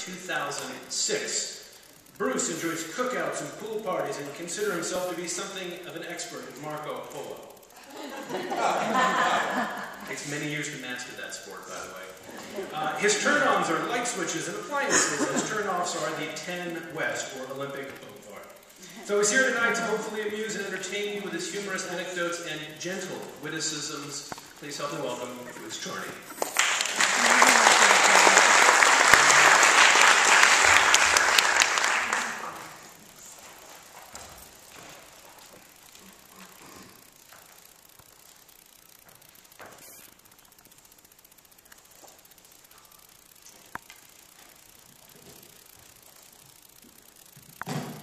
2006. Bruce enjoys cookouts and pool parties and considers himself to be something of an expert at Marco Polo. Takes many years to master that sport, by the way. His turn-ons are light switches and appliances, as turn-offs are the 10 West, or Olympic Boulevard. So he's here tonight to hopefully amuse and entertain you with his humorous anecdotes and gentle witticisms. Please help me welcome Bruce Chorney.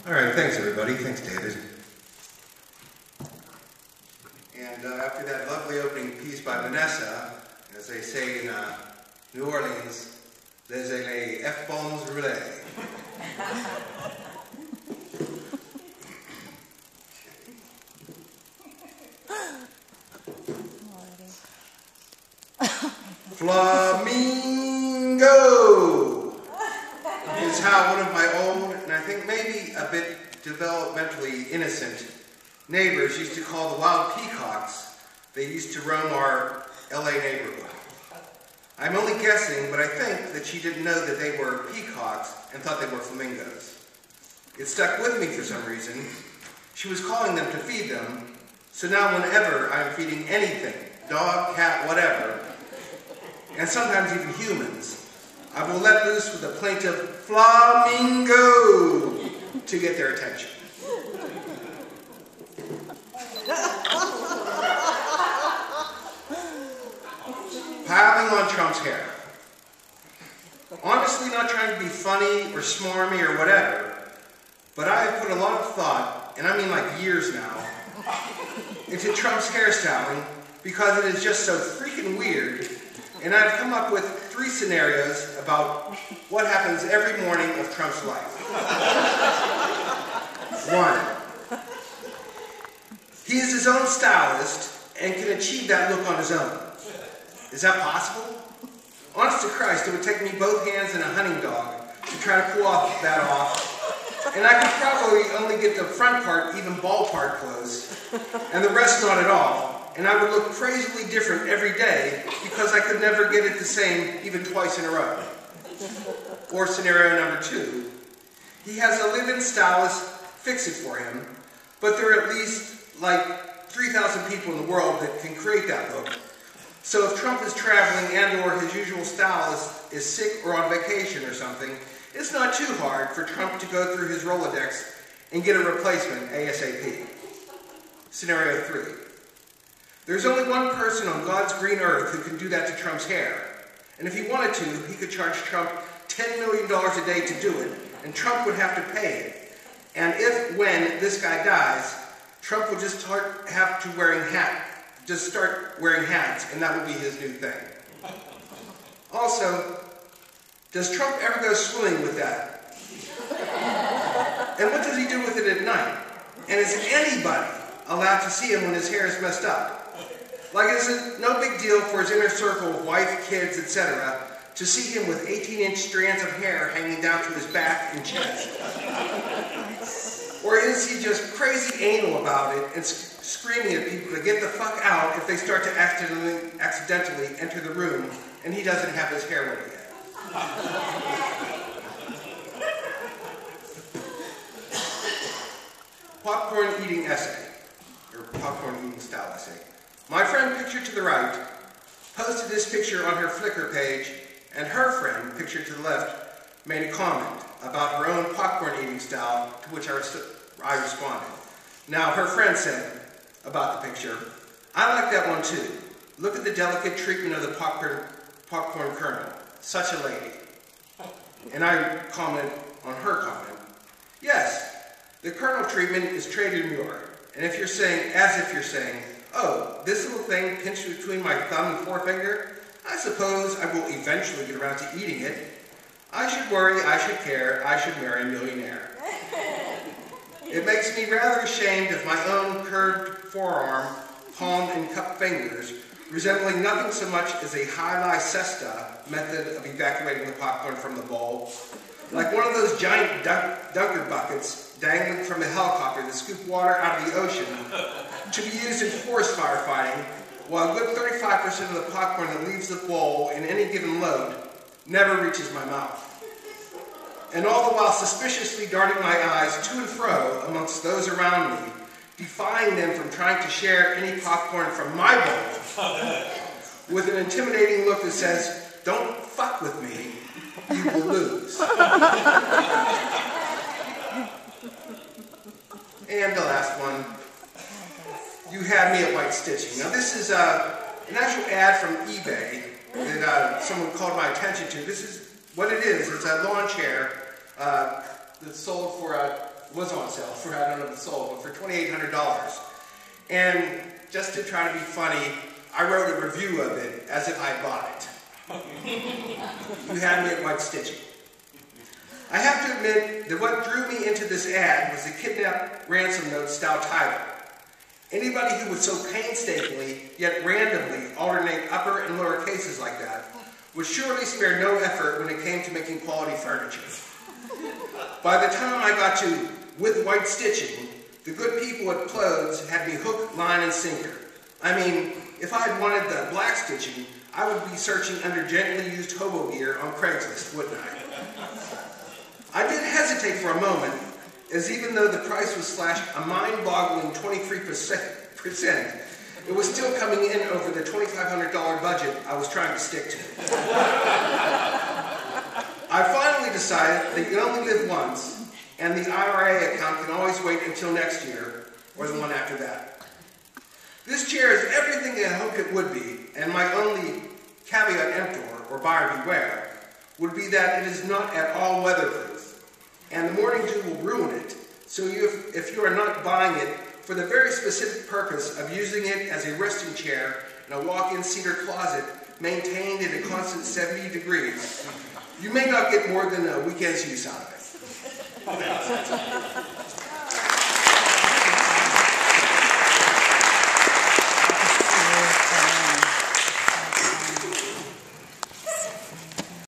All right, thanks everybody. Thanks, David. And after that lovely opening piece by Vanessa, as they say in New Orleans, les F-bombs roulés. Flamingo is how one of my old, and I think maybe a bit developmentally innocent neighbors used to call the wild peacocks they used to roam our LA neighborhood. I'm only guessing, but I think that she didn't know that they were peacocks and thought they were flamingos. It stuck with me for some reason. She was calling them to feed them, so now whenever I'm feeding anything, dog, cat, whatever, and sometimes even humans, I will let loose with a plaintive flamingo to get their attention. Piling on Trump's hair. Honestly, not trying to be funny or smarmy or whatever, but I have put a lot of thought, and I mean like years now, into Trump's hairstyling because it is just so freaking weird, and I've come up with 3 scenarios about what happens every morning of Trump's life. 1. He is his own stylist and can achieve that look on his own. Is that possible? Honest to Christ, it would take me both hands and a hunting dog to try to pull that off, and I could probably only get the front part, even ballpark close, and the rest not at all. And I would look crazily different every day because I could never get it the same even twice in a row. Or scenario number 2, he has a live-in stylist fix it for him, but there are at least like 3,000 people in the world that can create that look. So if Trump is traveling and or his usual stylist is sick or on vacation or something, it's not too hard for Trump to go through his Rolodex and get a replacement ASAP. Scenario 3. There's only one person on God's green earth who can do that to Trump's hair. And if he wanted to, he could charge Trump $10 million a day to do it, and Trump would have to pay it. And when this guy dies, Trump will just start wearing hats, and that will be his new thing. Also, does Trump ever go swimming with that? And what does he do with it at night? And is anybody allowed to see him when his hair is messed up? Like, is it no big deal for his inner circle of wife, kids, etc., to see him with 18-inch strands of hair hanging down to his back and chest? Or is he just crazy anal about it and screaming at people to get the fuck out if they start to accidentally enter the room and he doesn't have his hair ready yet? Popcorn eating essay, or popcorn eating style essay. My friend, pictured to the right, posted this picture on her Flickr page, and her friend, pictured to the left, made a comment about her own popcorn eating style, to which I responded. Now, her friend said about the picture, I like that one too. Look at the delicate treatment of the popcorn kernel. Such a lady. And I commented on her comment, yes, the kernel treatment is trademark. And if you're saying, as if you're saying, oh, this little thing pinched between my thumb and forefinger, I suppose I will eventually get around to eating it. I should worry, I should care, I should marry a millionaire. It makes me rather ashamed of my own curved forearm, palm, and cupped fingers, resembling nothing so much as a high cesta method of evacuating the popcorn from the bowl, like one of those giant dunker buckets dangling from a helicopter that scoop water out of the ocean to be used in forest firefighting, while a good 35% of the popcorn that leaves the bowl in any given load never reaches my mouth. And all the while suspiciously darting my eyes to and fro amongst those around me, defying them from trying to share any popcorn from my bowl, with an intimidating look that says, "Don't fuck with me, you will lose." And the last one, "You had me at white stitching." Now this is an actual ad from eBay that someone called my attention to. This is what it is. It's a lawn chair that's sold for, was on sale for, I don't know if it's sold, but for $2,800. And just to try to be funny, I wrote a review of it as if I bought it. You had me at white stitching. I have to admit that what drew me into this ad was the kidnap ransom note style title. Anybody who would so painstakingly, yet randomly, alternate upper and lower cases like that would surely spare no effort when it came to making quality furniture. By the time I got to "with white stitching," the good people at Clothes had me hook, line, and sinker. I mean, if I had wanted the black stitching, I would be searching under gently used hobo gear on Craigslist, wouldn't I? I did hesitate for a moment, as even though the price was slashed a mind-boggling 23%, it was still coming in over the $2,500 budget I was trying to stick to. I finally decided that you only live once, and the IRA account can always wait until next year, or the one after that. This chair is everything I hoped it would be, and my only caveat emptor, or buyer beware, would be that it is not at all weatherproof, and the morning dew will ruin it, so if you are not buying it for the very specific purpose of using it as a resting chair in a walk-in cedar closet maintained at a constant 70 degrees, you may not get more than a weekend's use out of it.